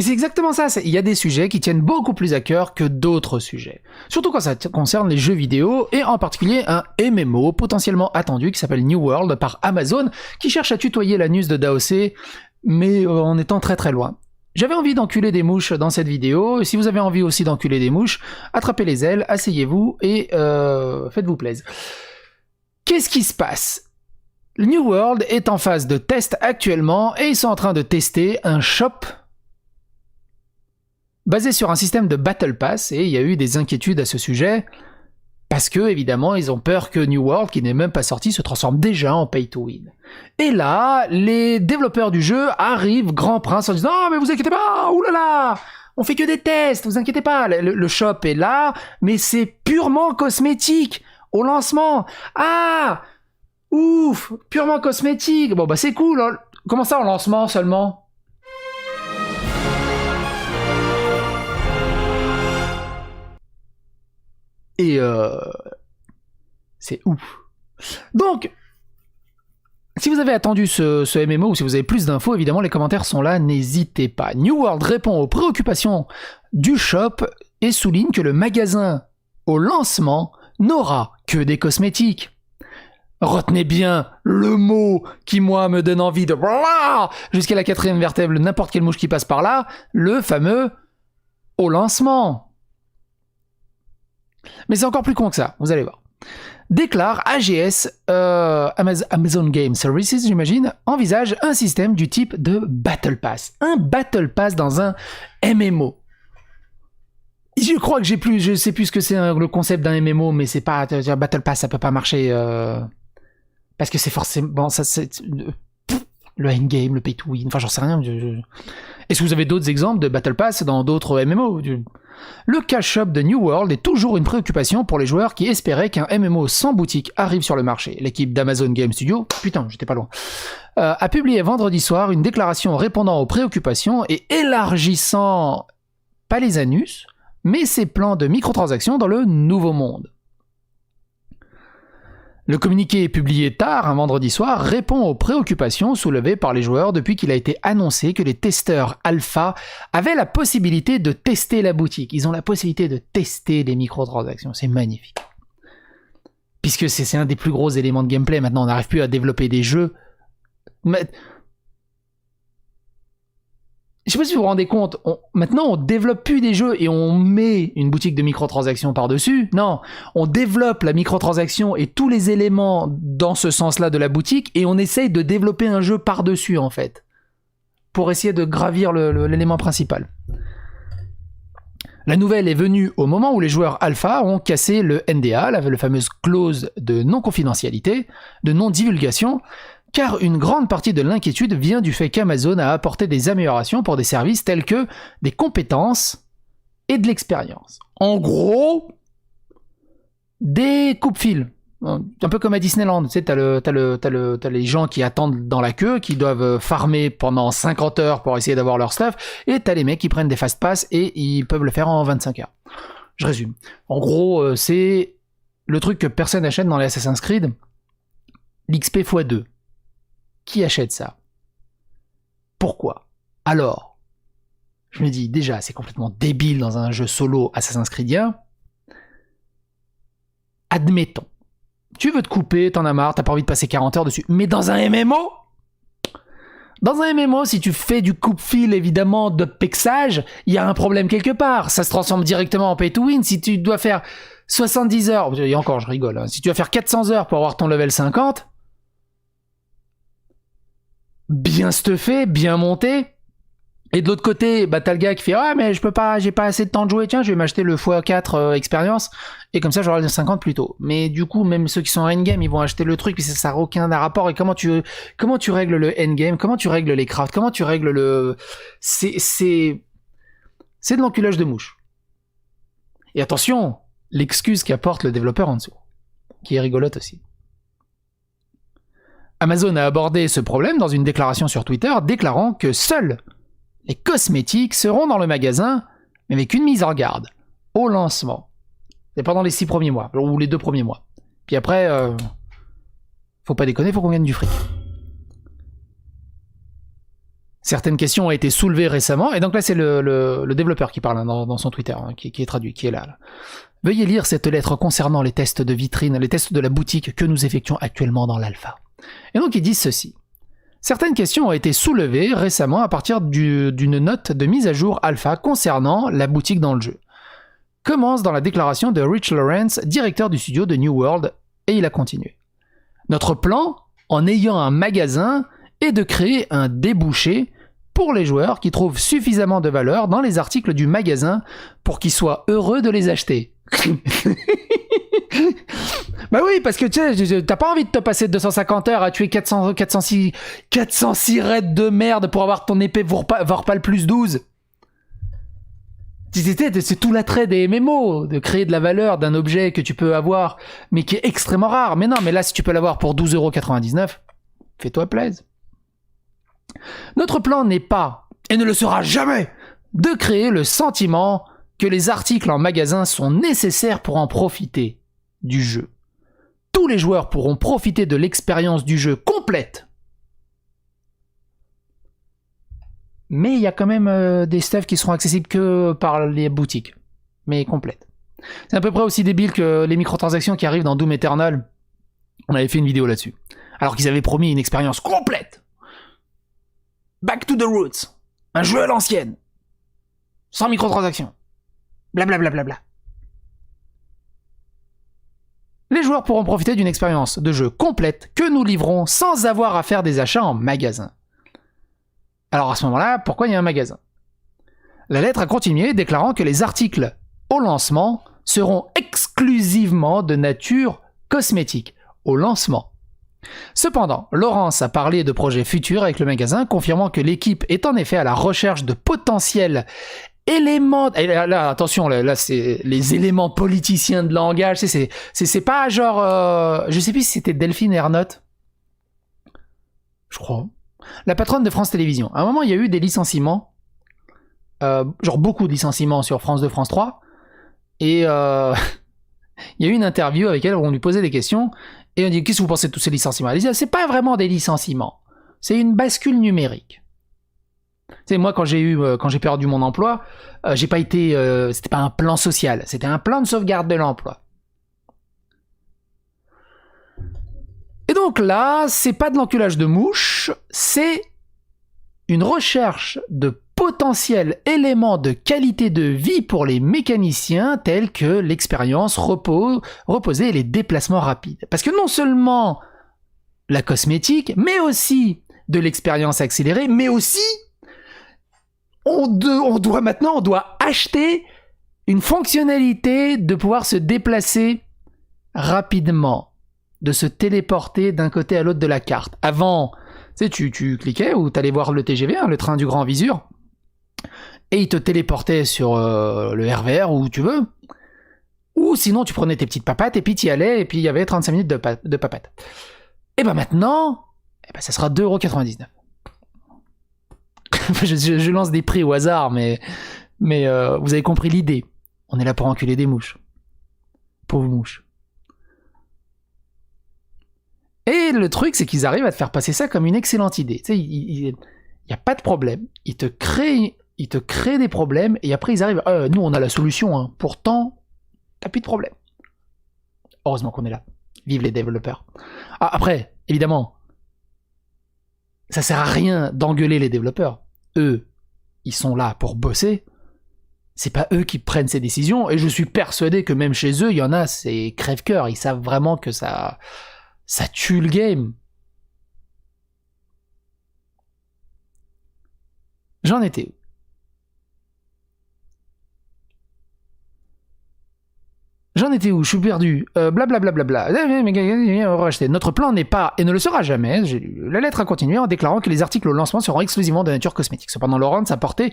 Mais c'est exactement ça, il y a des sujets qui tiennent beaucoup plus à cœur que d'autres sujets. Surtout quand ça concerne les jeux vidéo, et en particulier un MMO potentiellement attendu qui s'appelle New World par Amazon, qui cherche à tutoyer la news de DAOC, mais en étant très très loin. J'avais envie d'enculer des mouches dans cette vidéo, et si vous avez envie aussi d'enculer des mouches, attrapez les ailes, asseyez-vous et faites-vous plaisir. Qu'est-ce qui se passe ? Le New World est en phase de test actuellement, et ils sont en train de tester un shop basé sur un système de Battle Pass, et il y a eu des inquiétudes à ce sujet, parce que, évidemment, ils ont peur que New World, qui n'est même pas sorti, se transforme déjà en pay to win. Et là, les développeurs du jeu arrivent grand prince en disant « Oh, mais vous inquiétez pas, oulala, on fait que des tests, vous inquiétez pas, le shop est là, mais c'est purement cosmétique, au lancement. Ah, ouf, purement cosmétique, bon bah c'est cool, hein. Comment ça, au lancement seulement ?» Et c'est ouf. Donc, si vous avez attendu ce MMO ou si vous avez plus d'infos, évidemment, les commentaires sont là, n'hésitez pas. New World répond aux préoccupations du shop et souligne que le magasin au lancement n'aura que des cosmétiques. Retenez bien le mot qui, moi, me donne envie de... jusqu'à la 4e vertèbre, n'importe quelle mouche qui passe par là, le fameux au lancement. Mais c'est encore plus con que ça, vous allez voir. Déclare AGS, Amazon Game Services, j'imagine, envisage un système du type de Battle Pass. Un Battle Pass dans un MMO. Je crois que je sais plus ce que c'est le concept d'un MMO, mais c'est pas... Battle Pass, ça peut pas marcher... parce que c'est forcément... le endgame, le pay to win, enfin j'en sais rien. Est-ce que vous avez d'autres exemples de Battle Pass dans d'autres MMO ? Le cash shop de New World est toujours une préoccupation pour les joueurs qui espéraient qu'un MMO sans boutique arrive sur le marché. L'équipe d'Amazon Game Studio, putain, j'étais pas loin, a publié vendredi soir une déclaration répondant aux préoccupations et élargissant, pas les anus, mais ses plans de microtransactions dans le nouveau monde. Le communiqué publié tard, un vendredi soir, répond aux préoccupations soulevées par les joueurs depuis qu'il a été annoncé que les testeurs alpha avaient la possibilité de tester la boutique. Ils ont la possibilité de tester les microtransactions, c'est magnifique. Puisque c'est un des plus gros éléments de gameplay, maintenant on n'arrive plus à développer des jeux. Je sais pas si vous vous rendez compte, maintenant on développe plus des jeux et on met une boutique de microtransactions par-dessus. Non, on développe la microtransaction et tous les éléments dans ce sens-là de la boutique et on essaye de développer un jeu par-dessus en fait, pour essayer de gravir l'élément principal. La nouvelle est venue au moment où les joueurs alpha ont cassé le NDA, la fameuse clause de non-confidentialité, de non-divulgation, car une grande partie de l'inquiétude vient du fait qu'Amazon a apporté des améliorations pour des services tels que des compétences et de l'expérience. En gros, des coupe-fils. Un peu comme à Disneyland, tu sais, t'as les gens qui attendent dans la queue, qui doivent farmer pendant 50 heures pour essayer d'avoir leur stuff, et t'as les mecs qui prennent des fast pass et ils peuvent le faire en 25 heures. Je résume. En gros, c'est le truc que personne n'achète dans les Assassin's Creed, l'XP x2. Qui achète ça ? Pourquoi ? Alors, je me dis, déjà, c'est complètement débile dans un jeu solo Assassin's Creedien. Admettons. Tu veux te couper, t'en as marre, t'as pas envie de passer 40 heures dessus. Mais dans un MMO ? Dans un MMO, si tu fais du coupe-fil, évidemment, de pexage, il y a un problème quelque part. Ça se transforme directement en pay to win. Si tu dois faire 70 heures, et encore, je rigole, hein. Si tu dois faire 400 heures pour avoir ton level 50... bien stuffé, bien monté, et de l'autre côté, bah t'as le gars qui fait « Ah, mais je peux pas, j'ai pas assez de temps de jouer, tiens, je vais m'acheter le x4 expérience, et comme ça j'aurai le 50 plus tôt. » Mais du coup, même ceux qui sont en endgame, ils vont acheter le truc, puis ça n'a aucun rapport, et comment tu règles le endgame, comment tu règles les crafts, comment tu règles le... C'est de l'enculage de mouche. Et attention, l'excuse qu'apporte le développeur en dessous, qui est rigolote aussi. Amazon a abordé ce problème dans une déclaration sur Twitter, déclarant que seuls les cosmétiques seront dans le magasin, mais avec une mise en garde, au lancement. C'est pendant les 6 premiers mois, ou les 2 premiers mois. Puis après, faut pas déconner, faut qu'on gagne du fric. Certaines questions ont été soulevées récemment, et donc là c'est le développeur qui parle hein, dans son Twitter, hein, qui est traduit, qui est là. Veuillez lire cette lettre concernant les tests de vitrine, les tests de la boutique que nous effectuons actuellement dans l'alpha. Et donc ils disent ceci. Certaines questions ont été soulevées récemment à partir d'une note de mise à jour alpha concernant la boutique dans le jeu. Commence dans la déclaration de Rich Lawrence, directeur du studio de New World, et il a continué. Notre plan, en ayant un magasin, est de créer un débouché pour les joueurs qui trouvent suffisamment de valeur dans les articles du magasin pour qu'ils soient heureux de les acheter. Bah oui, parce que tu sais, t'as pas envie de te passer 250 heures à tuer 406 raids de merde pour avoir ton épée Vorpal plus 12. C'est tout l'attrait des MMO, de créer de la valeur d'un objet que tu peux avoir, mais qui est extrêmement rare. Mais non, mais là, si tu peux l'avoir pour 12,99€, fais-toi plaisir. Notre plan n'est pas, et ne le sera jamais, de créer le sentiment que les articles en magasin sont nécessaires pour en profiter du jeu. Tous les joueurs pourront profiter de l'expérience du jeu complète. Mais il y a quand même des stuff qui seront accessibles que par les boutiques, mais complètes. C'est à peu près aussi débile que les microtransactions qui arrivent dans Doom Eternal. On avait fait une vidéo là-dessus. Alors qu'ils avaient promis une expérience complète. Back to the roots. Un jeu à l'ancienne. Sans microtransactions. Blablabla. Bla bla bla. Les joueurs pourront profiter d'une expérience de jeu complète que nous livrons sans avoir à faire des achats en magasin. Alors à ce moment-là, pourquoi il y a un magasin ? La lettre a continué déclarant que les articles au lancement seront exclusivement de nature cosmétique. Au lancement. Cependant, Lawrence a parlé de projets futurs avec le magasin, confirmant que l'équipe est en effet à la recherche de potentiels éléments... Et là, attention, là c'est les éléments politiciens de langage, c'est pas genre... je sais plus si c'était Delphine Ernotte. Je crois. La patronne de France Télévisions. À un moment, il y a eu des licenciements, genre beaucoup de licenciements sur France 2, France 3, et il y a eu une interview avec elle où on lui posait des questions, et on dit « Qu'est-ce que vous pensez de tous ces licenciements ?» Elle dit « C'est pas vraiment des licenciements, c'est une bascule numérique. » Tu sais, moi, quand j'ai perdu mon emploi, j'ai pas été... c'était pas un plan social, c'était un plan de sauvegarde de l'emploi. Et donc là, c'est pas de l'enculage de mouche, c'est une recherche de potentiels éléments de qualité de vie pour les mécaniciens tels que l'expérience reposée et les déplacements rapides. Parce que non seulement la cosmétique, mais aussi de l'expérience accélérée, mais aussi on doit acheter une fonctionnalité de pouvoir se déplacer rapidement, de se téléporter d'un côté à l'autre de la carte. Avant, tu cliquais ou t'allais voir le TGV, hein, le train du Grand Visur, et il te téléportait sur le RVR où tu veux. Ou sinon, tu prenais tes petites papates et puis t'y allais et puis il y avait 35 minutes de papates. Et ben maintenant, ça sera 2,99€. je lance des prix au hasard, mais vous avez compris l'idée. On est là pour enculer des mouches. Pauvres mouches. Et le truc, c'est qu'ils arrivent à te faire passer ça comme une excellente idée. Tu sais, il n'y a pas de problème. Ils te créent des problèmes et après ils arrivent. Nous, on a la solution. Hein. Pourtant, t'as plus de problème. Heureusement qu'on est là. Vive les développeurs. Ah, après, évidemment, ça sert à rien d'engueuler les développeurs. Eux, ils sont là pour bosser. C'est pas eux qui prennent ces décisions. Et je suis persuadé que même chez eux, il y en a, c'est crève-cœur. Ils savent vraiment que ça tue le game. J'en étais où ? Je suis perdu. Blablabla. Notre plan n'est pas, et ne le sera jamais, la lettre a continué en déclarant que les articles au lancement seront exclusivement de nature cosmétique. Cependant, Lawrence a parlé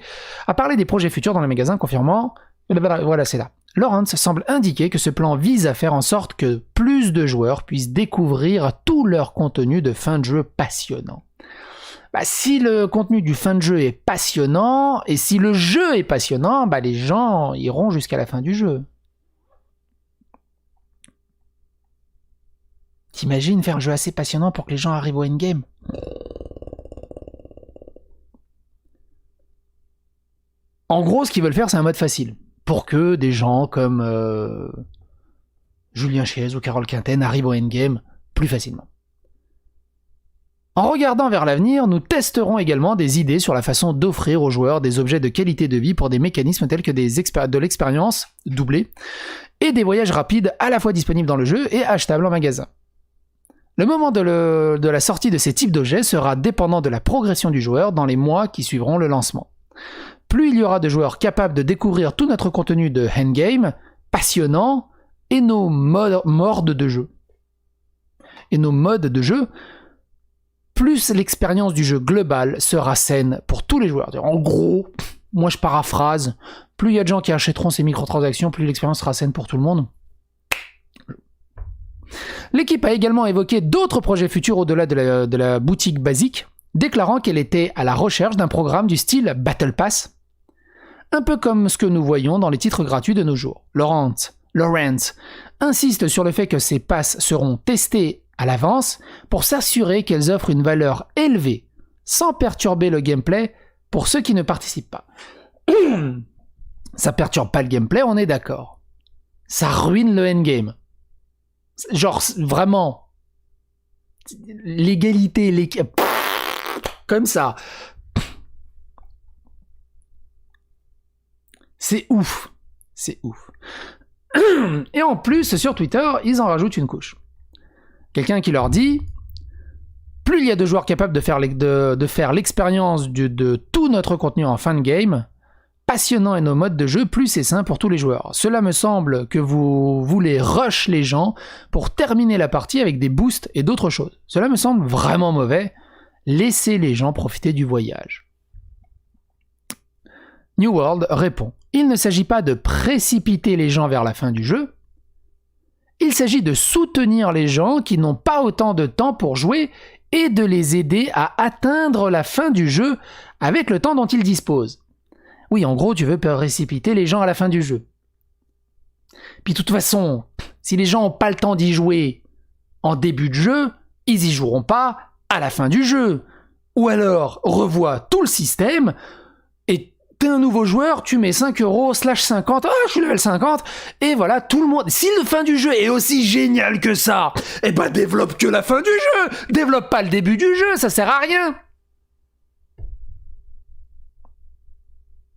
des projets futurs dans les magasins, confirmant... Voilà, c'est là. Lawrence semble indiquer que ce plan vise à faire en sorte que plus de joueurs puissent découvrir tout leur contenu de fin de jeu passionnant. Si le contenu du fin de jeu est passionnant, et si le jeu est passionnant, les gens iront jusqu'à la fin du jeu. T'imagines faire un jeu assez passionnant pour que les gens arrivent au endgame ? En gros, ce qu'ils veulent faire, c'est un mode facile. Pour que des gens comme Julien Chiez ou Carole Quinten arrivent au endgame plus facilement. En regardant vers l'avenir, nous testerons également des idées sur la façon d'offrir aux joueurs des objets de qualité de vie pour des mécanismes tels que de l'expérience doublée et des voyages rapides à la fois disponibles dans le jeu et achetables en magasin. Le moment de la sortie de ces types d'objets sera dépendant de la progression du joueur dans les mois qui suivront le lancement. Plus il y aura de joueurs capables de découvrir tout notre contenu de endgame, passionnant, et nos modes de jeu. Plus l'expérience du jeu global sera saine pour tous les joueurs. En gros, moi je paraphrase, plus il y a de gens qui achèteront ces microtransactions, plus l'expérience sera saine pour tout le monde. L'équipe a également évoqué d'autres projets futurs au-delà de la boutique basique, déclarant qu'elle était à la recherche d'un programme du style Battle Pass, un peu comme ce que nous voyons dans les titres gratuits de nos jours. Laurent insiste sur le fait que ces passes seront testés à l'avance pour s'assurer qu'elles offrent une valeur élevée sans perturber le gameplay pour ceux qui ne participent pas. Ça perturbe pas le gameplay, on est d'accord. Ça ruine le endgame. Genre, vraiment. L'égalité, comme ça. C'est ouf. C'est ouf. Et en plus, sur Twitter, ils en rajoutent une couche. Quelqu'un qui leur dit « Plus il y a de joueurs capables de faire l'expérience de tout notre contenu en fin de game, passionnant et nos modes de jeu, plus c'est sain pour tous les joueurs. Cela me semble que vous voulez rush les gens pour terminer la partie avec des boosts et d'autres choses. Cela me semble vraiment mauvais. Laissez les gens profiter du voyage. » New World répond « Il ne s'agit pas de précipiter les gens vers la fin du jeu. Il s'agit de soutenir les gens qui n'ont pas autant de temps pour jouer et de les aider à atteindre la fin du jeu avec le temps dont ils disposent. » Oui, en gros, tu veux précipiter les gens à la fin du jeu. Puis de toute façon, si les gens n'ont pas le temps d'y jouer en début de jeu, ils y joueront pas à la fin du jeu. Ou alors, revois tout le système et t'es un nouveau joueur, tu mets 5€/50, je suis level 50, et voilà, tout le monde. Si la fin du jeu est aussi génial que ça, eh ben développe que la fin du jeu, développe pas le début du jeu, ça sert à rien.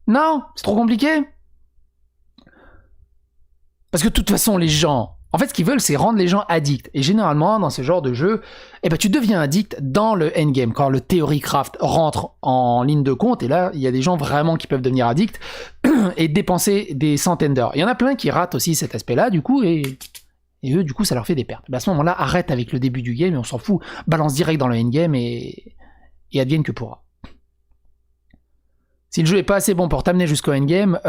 Non, c'est trop compliqué. Parce que de toute façon, les gens, en fait, ce qu'ils veulent, c'est rendre les gens addicts. Et généralement, dans ce genre de jeu, eh ben, tu deviens addict dans le endgame, quand le Theorycraft rentre en ligne de compte. Et là, il y a des gens vraiment qui peuvent devenir addicts et dépenser des centaines d'heures. Il y en a plein qui ratent aussi cet aspect-là, du coup, et eux, du coup, ça leur fait des pertes. Ben, à ce moment-là, arrête avec le début du game et on s'en fout. Balance direct dans le endgame et advienne que pourra. Si le jeu est pas assez bon pour t'amener jusqu'au endgame,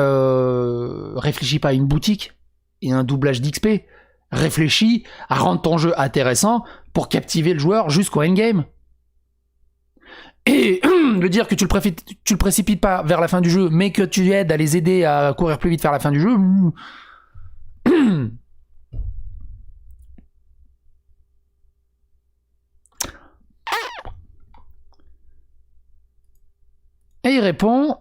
réfléchis pas à une boutique et un doublage d'XP. Réfléchis à rendre ton jeu intéressant pour captiver le joueur jusqu'au endgame. Et de dire que tu le précipites pas vers la fin du jeu, mais que tu aides à les aider à courir plus vite vers la fin du jeu. Et il répond: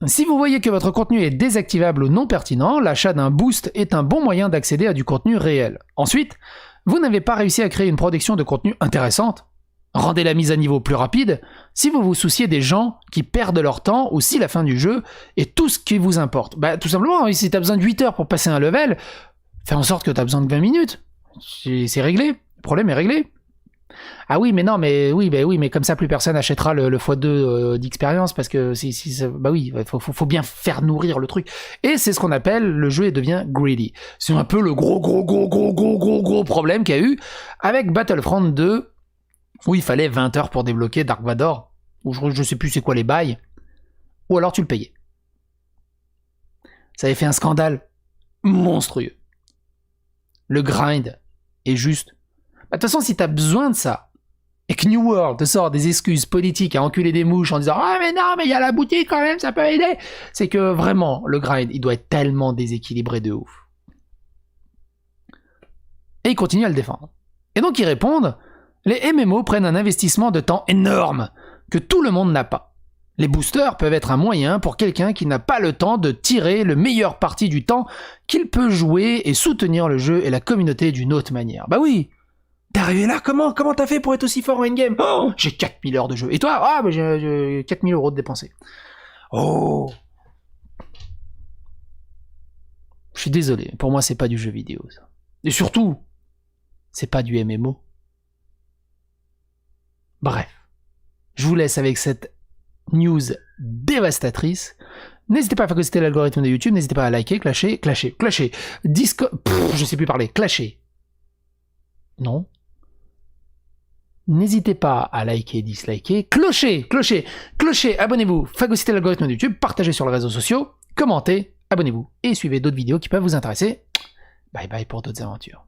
si vous voyez que votre contenu est désactivable ou non pertinent, l'achat d'un boost est un bon moyen d'accéder à du contenu réel. Ensuite, vous n'avez pas réussi à créer une production de contenu intéressante. Rendez la mise à niveau plus rapide si vous vous souciez des gens qui perdent leur temps ou si la fin du jeu est tout ce qui vous importe. Bah, tout simplement, si tu as besoin de 8 heures pour passer un level, fais en sorte que tu as besoin de 20 minutes. C'est réglé. Le problème est réglé. Ah oui, mais non, mais oui, mais comme ça, plus personne achètera le x2 d'expérience parce que bah oui, faut bien faire nourrir le truc. Et c'est ce qu'on appelle le jeu devient greedy. C'est un peu le gros problème qu'il y a eu avec Battlefront 2 où il fallait 20 heures pour débloquer Dark Vador. Ou je sais plus c'est quoi les bails. Ou alors tu le payais. Ça avait fait un scandale monstrueux. Le grind est juste. De toute façon, si t'as besoin de ça, et que New World te sort des excuses politiques à enculer des mouches en disant « Ah mais non, mais il y a la boutique quand même, ça peut aider !» C'est que vraiment, le grind, il doit être tellement déséquilibré de ouf. Et ils continuent à le défendre. Et donc ils répondent « Les MMO prennent un investissement de temps énorme que tout le monde n'a pas. Les boosters peuvent être un moyen pour quelqu'un qui n'a pas le temps de tirer le meilleur parti du temps qu'il peut jouer et soutenir le jeu et la communauté d'une autre manière. Bah oui. T'es arrivé là, comment t'as fait pour être aussi fort en endgame? Oh, j'ai 4000 heures de jeu. Et toi? Ah, bah j'ai 4000 euros de dépensés. Oh. Je suis désolé, pour moi c'est pas du jeu vidéo ça. Et surtout, c'est pas du MMO. Bref, je vous laisse avec cette news dévastatrice. N'hésitez pas à phagocyter l'algorithme de YouTube, n'hésitez pas à liker, clasher, Discord, je sais plus parler, clasher. Non. N'hésitez pas à liker, disliker, clocher, abonnez-vous, phagocytez l'algorithme de YouTube, partagez sur les réseaux sociaux, commentez, abonnez-vous et suivez d'autres vidéos qui peuvent vous intéresser. Bye bye pour d'autres aventures.